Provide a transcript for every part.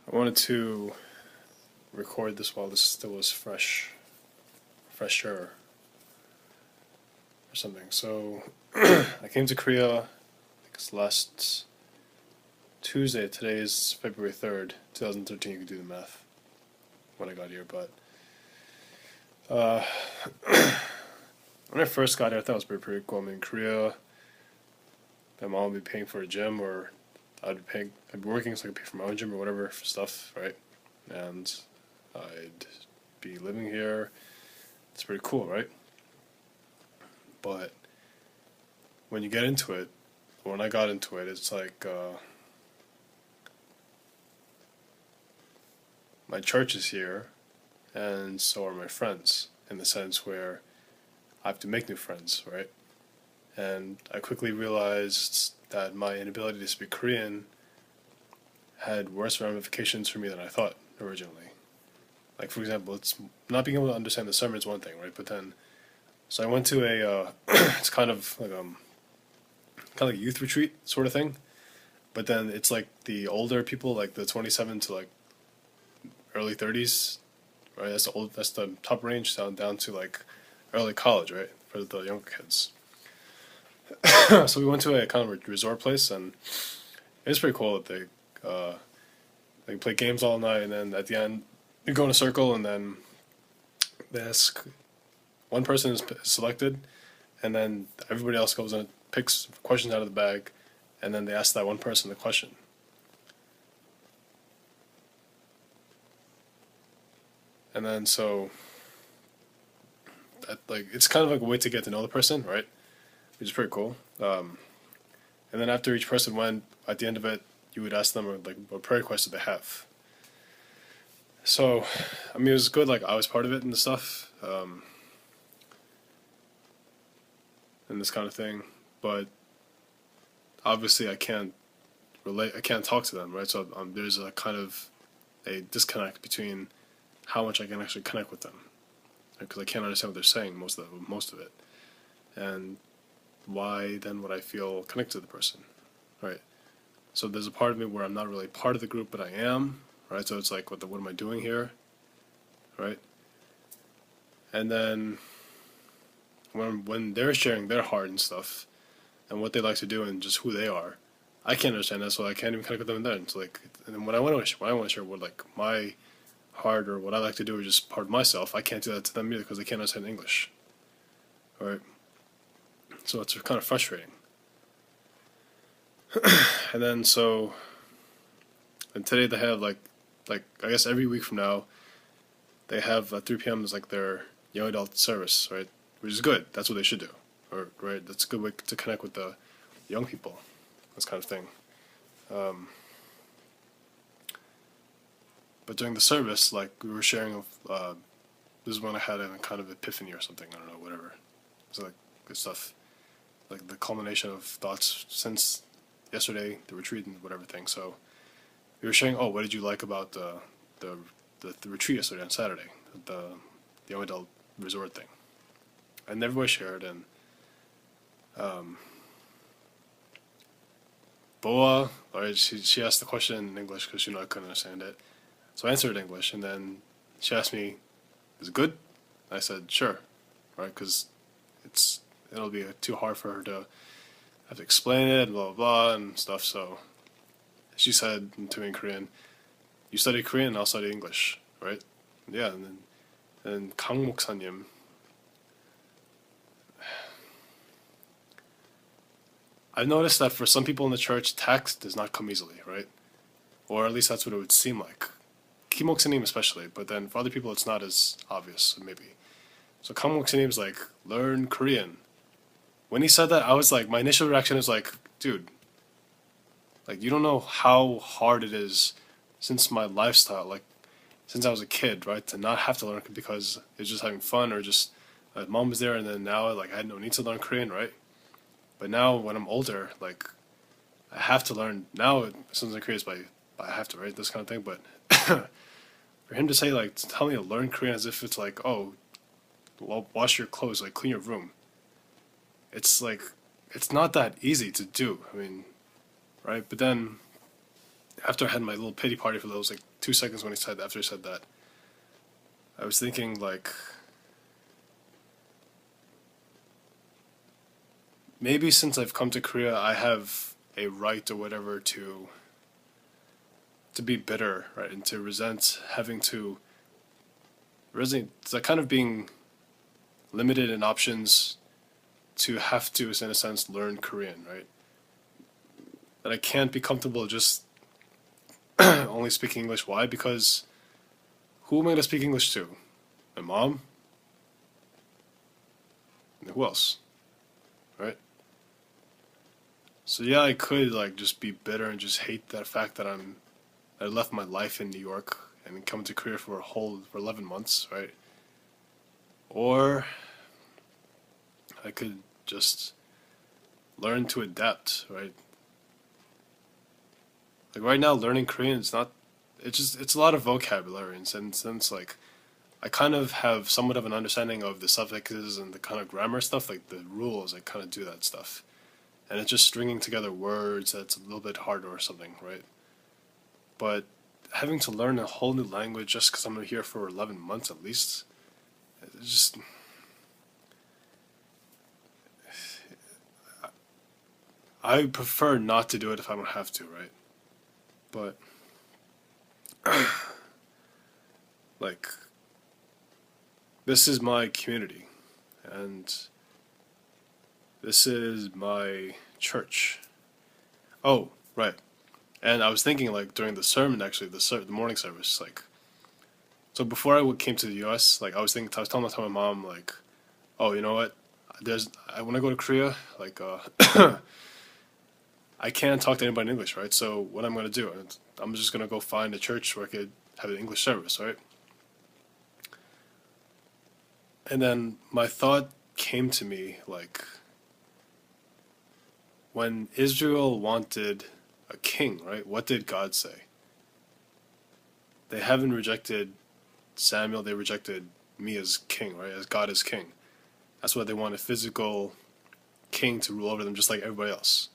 I wanted to record this while this still was fresher or something. So I came to Korea, I think it's last Tuesday. Today is February 3rd, 2013. You can do the math when I got here. But uh, when I first got here, I thought it was pretty cool. I mean, Korea, my mom would be paying for a gym, or I'd be working so I could pay for my own gym or whatever for stuff, right? And I'd be living here. It's pretty cool, right? But when you get into it, when I got into it, it's like my church is here, and so are my friends, in the sense where I have to make new friends, right? And I quickly realized that my inability to speak Korean had worse ramifications for me than I thought originally. Like, for example, it's not being able to understand the sermon is one thing, right? But then, so I went to a, it's kind of like a youth retreat sort of thing. But then it's like the older people, like the 27 to like early 30s, right? That's the top range down to like early college, right? For the younger kids. So we went to a kind of a resort place, and it was pretty cool that they play games all night, and then at the end you go in a circle, and then they ask one person is selected, and then everybody else goes and picks questions out of the bag, and then they ask that one person the question. And then so that, like, it's kind of like a way to get to know the person, right? Which is pretty cool. And then after each person went, at the end of it, you would ask them like what prayer request did they have. So, I mean, it was good. Like, I was part of it and stuff, and this kind of thing. But obviously, I can't relate. I can't talk to them, right? So there's a kind of a disconnect between how much I can actually connect with them, because I can't understand what they're saying most of it, and why then would I feel connected to the person, right? So there's a part of me where I'm not really part of the group, but I am, right? So it's like, what am I doing here, right? And then when they're sharing their heart and stuff, and what they like to do and just who they are, I can't understand that, so I can't even connect with them then. It's like, and then when I want to share what like my heart or what I like to do, or just part of myself, I can't do that to them either because they can't understand English, right? So it's kind of frustrating. And then and today they have like I guess every week from now they have 3 p.m. is like their young adult service, right? Which is good. That's what they should do, or right? That's a good way to connect with the young people, this kind of thing. Um, but during the service, like we were sharing of this is when I had a kind of epiphany or something. I don't know, whatever. It's like good stuff, like the culmination of thoughts since yesterday, the retreat and whatever thing. So we were sharing. Oh, what did you like about the the retreat yesterday on Saturday, the the young adult resort thing? And everybody shared, and um, Boa, or she asked the question in English because I couldn't understand it. So I answered in English, and then she asked me, "Is it good?" I said, "Sure," right? Because it'll be too hard for her to have to explain it and blah blah blah and stuff. So she said to me in Korean, "You study Korean, I'll study English, right?" Yeah, and Kang 목사님, I've noticed that for some people in the church, text does not come easily, right? Or at least that's what it would seem like. Kim 목사님 especially, but then for other people it's not as obvious, maybe. So Kang 목사님 is like, learn Korean. When he said that, I was like, my initial reaction is like, dude, like you don't know how hard it is since my lifestyle, like since I was a kid, right, to not have to learn because it's just having fun or just mom was there, and then now like I had no need to learn Korean, right? But now when I'm older, like I have to learn now. It sounds like Korean, but I have to, right? This kind of thing. But for him to say like, to tell me to learn Korean as if it's like, oh, well, wash your clothes, like clean your room. It's like it's not that easy to do. I mean, right? But then after I had my little pity party for those like 2 seconds when after he said that, I was thinking like maybe since I've come to Korea, I have a right or whatever to be bitter, right, and to resent having to resent, it's like kind of being limited in options to have to, in a sense, learn Korean, right? That I can't be comfortable just only speaking English. Why? Because who am I going to speak English to? My mom? And who else? Right? So yeah, I could like just be bitter and just hate that fact that I left my life in New York and come to Korea for 11 months, right? Or I could just learn to adapt, right? Like right now, learning Korean is not. It's a lot of vocabulary, and since like I kind of have somewhat of an understanding of the suffixes and the kind of grammar stuff, like the rules. I kind of do that stuff, and it's just stringing together words that's a little bit harder or something, right? But having to learn a whole new language just because I'm here for 11 months at least, it's just I prefer not to do it if I don't have to, right? But like this is my community and this is my church. Oh, right. And I was thinking like during the sermon actually the morning service like so before came to the U.S. like I was telling my mom like oh you know what when I go to Korea like I can't talk to anybody in English, right? So what I'm gonna do? I'm just gonna go find a church where I could have an English service, right? And then my thought came to me like when Israel wanted a king, right? What did God say? They haven't rejected Samuel, they rejected me as king, right? As God as king. That's why they want a physical king to rule over them just like everybody else.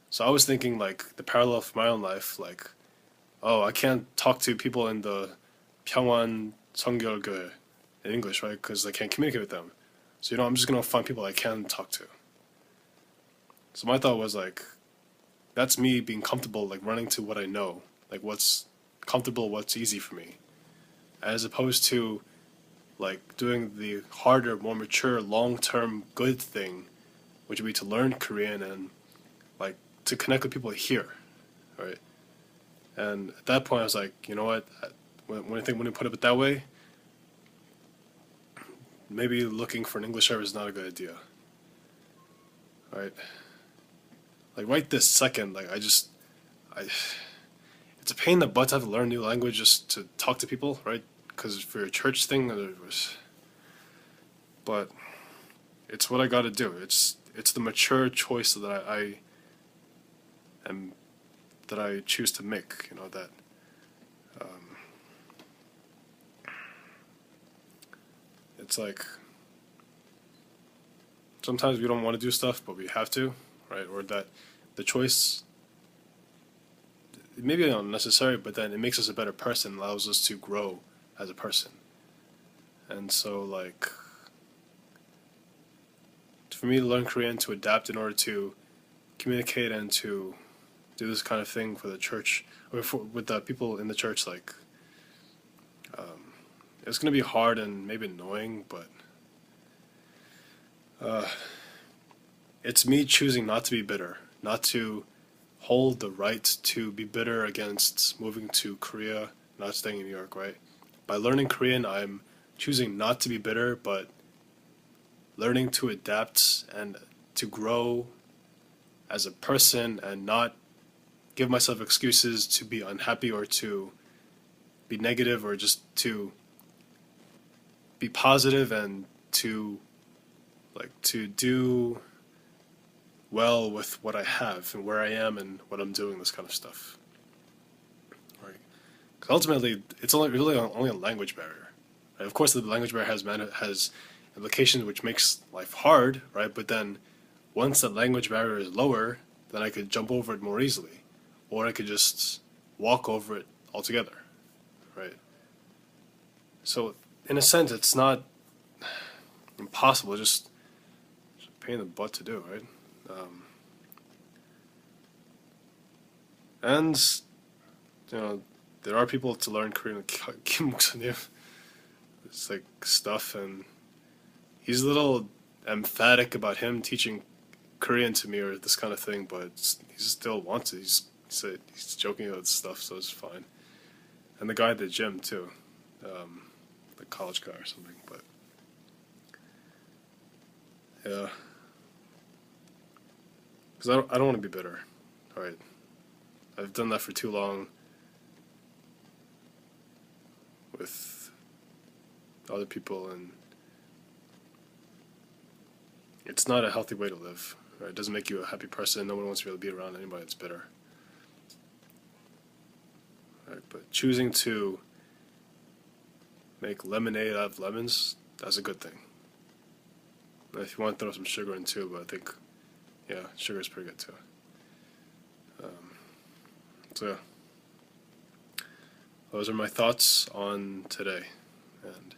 So I was thinking like the parallel for my own life, like, oh, I can't talk to people in the Pyongwan Songyolgyo in English, right? Because I can't communicate with them. So I'm just gonna find people I can talk to. So my thought was like, that's me being comfortable, like running to what I know, like what's comfortable, what's easy for me, as opposed to like doing the harder, more mature, long-term good thing, which would be to learn Korean and like to connect with people here, right? And at that point, I was like, you know what? When you put it that way, maybe looking for an English service is not a good idea, right? Like right this second, like I, it's a pain in the butt to have to learn a new language just to talk to people, right? Because for your church thing, but it's what I got to do. It's the mature choice that I am that I choose to make. You know that. Um, it's like sometimes we don't want to do stuff, but we have to, right? Or that the choice maybe unnecessary, but then it makes us a better person, allows us to grow as a person. And so, like, for me to learn Korean, to adapt in order to communicate and to do this kind of thing for the church, or with the people in the church, like, it's going to be hard and maybe annoying, but uh, it's me choosing not to be bitter, not to hold the right to be bitter against moving to Korea, not staying in New York, right? By learning Korean, I'm choosing not to be bitter, but learning to adapt and to grow as a person and not give myself excuses to be unhappy or to be negative or just to be positive and to to do well with what I have and where I am and what I'm doing, this kind of stuff. Right? Because ultimately, it's only a language barrier. Right? Of course, the language barrier has implications which makes life hard, right? But then once the language barrier is lower, then I could jump over it more easily. or I could just walk over it altogether, right? So in a sense, it's not impossible, just a pain in the butt to do, right? Um, and you know, there are people to learn Korean like Kim Mok-sun. It's like stuff, and he's a little emphatic about him teaching Korean to me or this kind of thing, but he still wants it. He's joking about stuff, so it's fine. And the guy at the gym too, um, the college guy or something. But yeah, because I don't want to be bitter. All right, I've done that for too long with other people, and it's not a healthy way to live. Right? It doesn't make you a happy person. No one wants to really be around anybody that's bitter. Right? But choosing to make lemonade out of lemons, that's a good thing. And if you want to throw some sugar in too, but I think, yeah, sugar is pretty good too. Um, so yeah, those are my thoughts on today. And